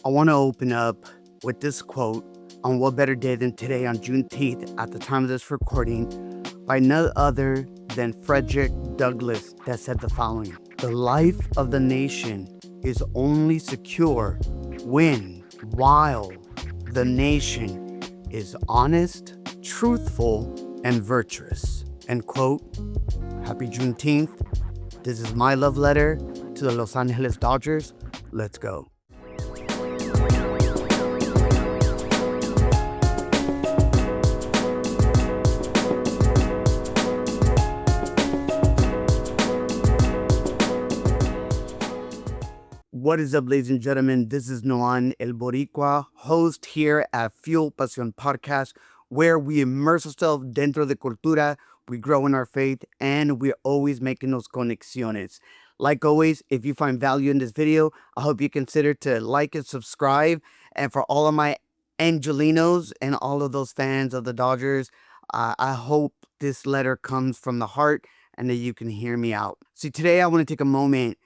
I want to open up with this quote on what better day than today on Juneteenth at the time of this recording by none other than Frederick Douglass that said the following: "The life of the nation is only secure while the nation is honest, truthful, and virtuous." End quote. Happy Juneteenth. This is my love letter to the Los Angeles Dodgers. Let's go. What is up, ladies and gentlemen? This is Noan El Boricua, host here at Fuel Pasión Podcast, where we immerse ourselves dentro de cultura, we grow in our faith, and we're always making those conexiones. Like always, if you find value in this video, I hope you consider to like and subscribe. And for all of my Angelinos and all of those fans of the Dodgers, I hope this letter comes from the heart and that you can hear me out. See, today I want to take a moment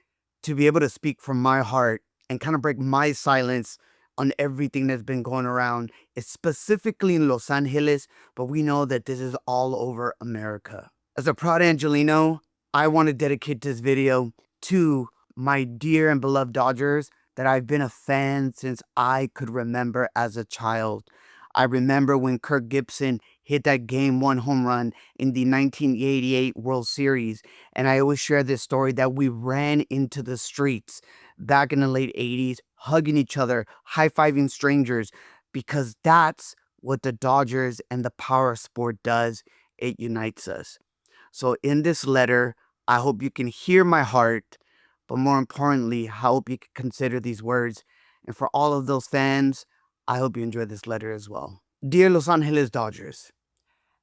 to be able to speak from my heart and kind of break my silence on everything that's been going around, specifically in Los Angeles, but we know that this is all over America. As a proud Angelino, I want to dedicate this video to my dear and beloved Dodgers that I've been a fan since I could remember as a child. I remember when Kirk Gibson hit that Game 1 home run in the 1988 World Series. And I always share this story that we ran into the streets back in the late 80s, hugging each other, high-fiving strangers, because that's what the Dodgers and the power of sport does. It unites us. So in this letter, I hope you can hear my heart, but more importantly, I hope you can consider these words. And for all of those fans, I hope you enjoy this letter as well. Dear Los Angeles Dodgers,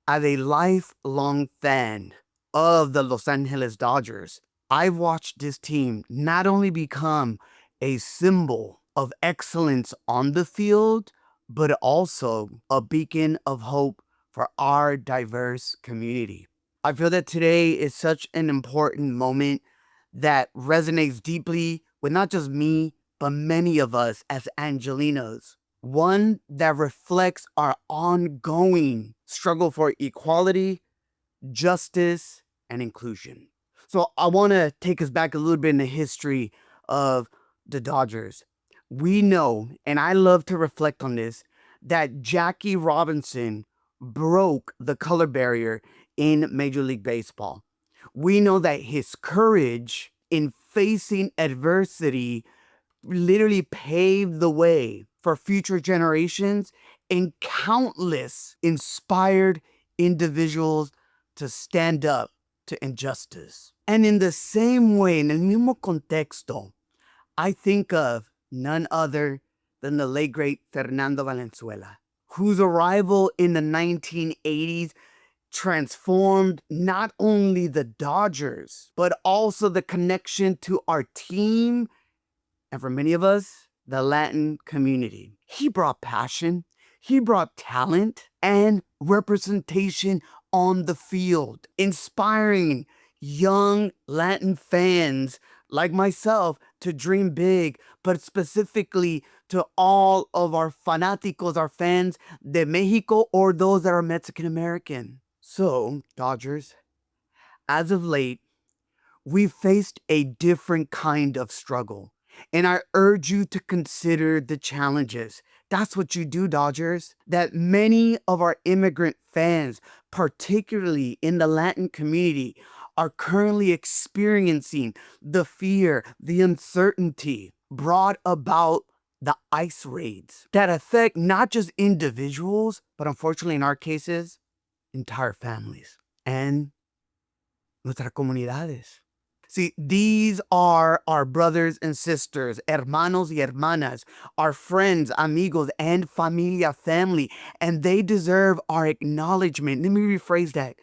as a lifelong fan of the Los Angeles Dodgers, I've watched this team not only become a symbol of excellence on the field, but also a beacon of hope for our diverse community. I feel that today is such an important moment that resonates deeply with not just me, but many of us as Angelinos. One that reflects our ongoing struggle for equality, justice, and inclusion. So I want to take us back a little bit in the history of the Dodgers. We know, and I love to reflect on this, that Jackie Robinson broke the color barrier in Major League Baseball. We know that his courage in facing adversity literally paved the way for future generations and countless inspired individuals to stand up to injustice. And in the same way, en el mismo contexto, I think of none other than the late great Fernando Valenzuela, whose arrival in the 1980s transformed not only the Dodgers, but also the connection to our team, and for many of us, the Latin community. He brought passion, he brought talent, and representation on the field, inspiring young Latin fans like myself to dream big, but specifically to all of our fanáticos, our fans de Mexico, or those that are Mexican American. So, Dodgers, as of late, we've faced a different kind of struggle. And I urge you to consider the challenges. That's what you do, Dodgers. That many of our immigrant fans, particularly in the Latin community, are currently experiencing the fear, the uncertainty brought about the ICE raids that affect not just individuals, but unfortunately in our cases, entire families and nuestras comunidades. See, these are our brothers and sisters, hermanos y hermanas, our friends, amigos, and familia, family, and they deserve our acknowledgement. Let me rephrase that.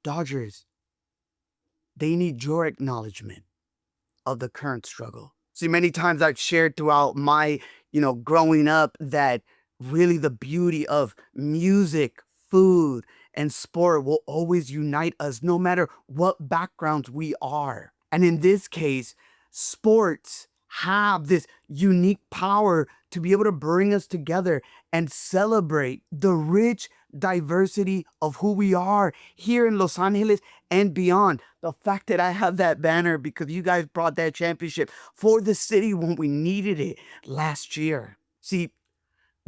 Dodgers, they need your acknowledgement of the current struggle. See, many times I've shared throughout my, growing up that really the beauty of music, food, and sport will always unite us no matter what backgrounds we are. And in this case, sports have this unique power to be able to bring us together and celebrate the rich diversity of who we are here in Los Angeles and beyond. The fact that I have that banner because you guys brought that championship for the city when we needed it last year. See,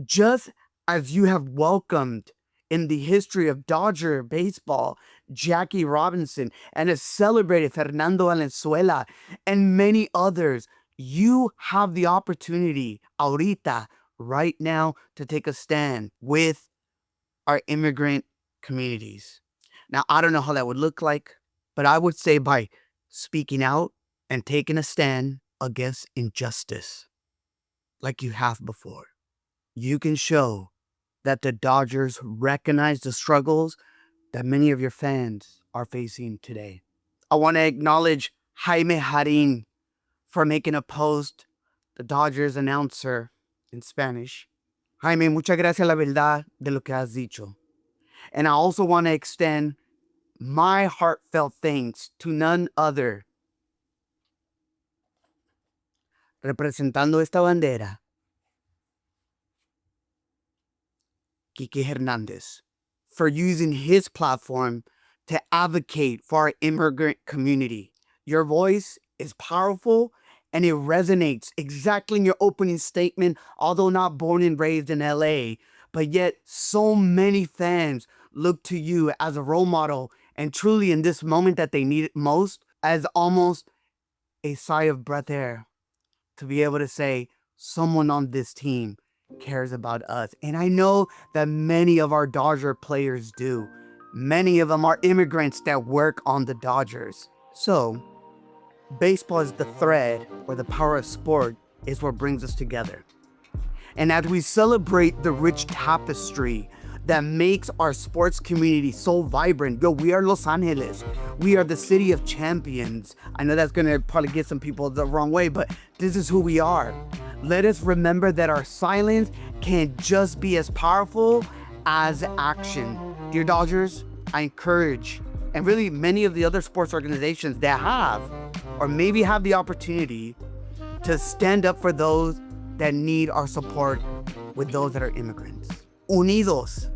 just as you have welcomed in the history of Dodger baseball, Jackie Robinson, and has celebrated Fernando Valenzuela and many others, you have the opportunity ahorita, right now, to take a stand with our immigrant communities. Now, I don't know how that would look like, but I would say by speaking out and taking a stand against injustice like you have before, you can show that the Dodgers recognize the struggles that many of your fans are facing today. I want to acknowledge Jaime Harin for making a post, the Dodgers announcer in Spanish. Jaime, muchas gracias la verdad de lo que has dicho. And I also want to extend my heartfelt thanks to none other, representando esta bandera, Quique Hernandez, for using his platform to advocate for our immigrant community. Your voice is powerful and it resonates exactly in your opening statement, although not born and raised in LA, but yet so many fans look to you as a role model and truly in this moment that they need it most as almost a sigh of breath air to be able to say someone on this team cares about us. And I know that many of our Dodger players do. Many of them are immigrants that work on the Dodgers. So, baseball is the thread where the power of sport is what brings us together. And as we celebrate the rich tapestry that makes our sports community so vibrant, we are Los Angeles. We are the city of champions. I know that's gonna probably get some people the wrong way, but this is who we are. Let us remember that our silence can just be as powerful as action. Dear Dodgers, I encourage, and really many of the other sports organizations that have, or maybe have the opportunity to stand up for those that need our support with those that are immigrants. Unidos,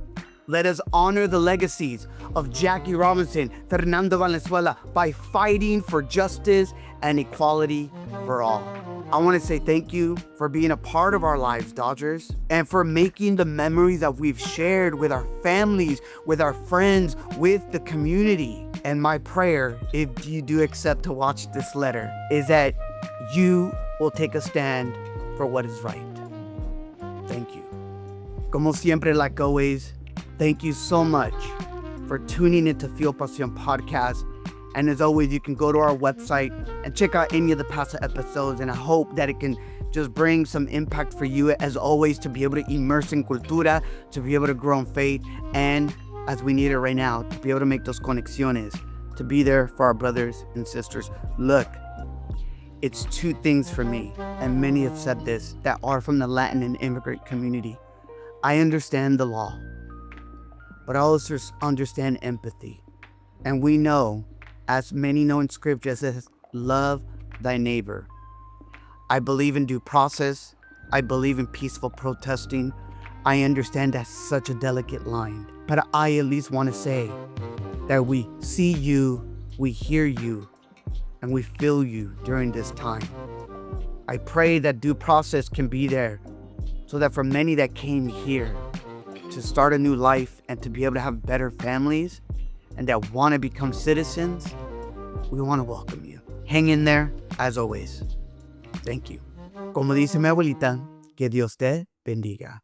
let us honor the legacies of Jackie Robinson, Fernando Valenzuela by fighting for justice and equality for all. I want to say thank you for being a part of our lives, Dodgers, and for making the memories that we've shared with our families, with our friends, with the community. And my prayer, if you do accept to watch this letter, is that you will take a stand for what is right. Thank you. Como siempre, like always, thank you so much for tuning into Fuel Pasión Podcast. And as always, you can go to our website and check out any of the past episodes. And I hope that it can just bring some impact for you, as always, to be able to immerse in cultura, to be able to grow in faith, and as we need it right now, to be able to make those conexiones, to be there for our brothers and sisters. Look, it's two things for me, and many have said this, that are from the Latin and immigrant community. I understand the law, but I also understand empathy. And we know, as many know in scripture, it says, love thy neighbor. I believe in due process. I believe in peaceful protesting. I understand that's such a delicate line. But I at least want to say that we see you, we hear you, and we feel you during this time. I pray that due process can be there so that for many that came here to start a new life and to be able to have better families and that want to become citizens, we want to welcome you. Hang in there, as always. Thank you. Como dice mi abuelita, que Dios te bendiga.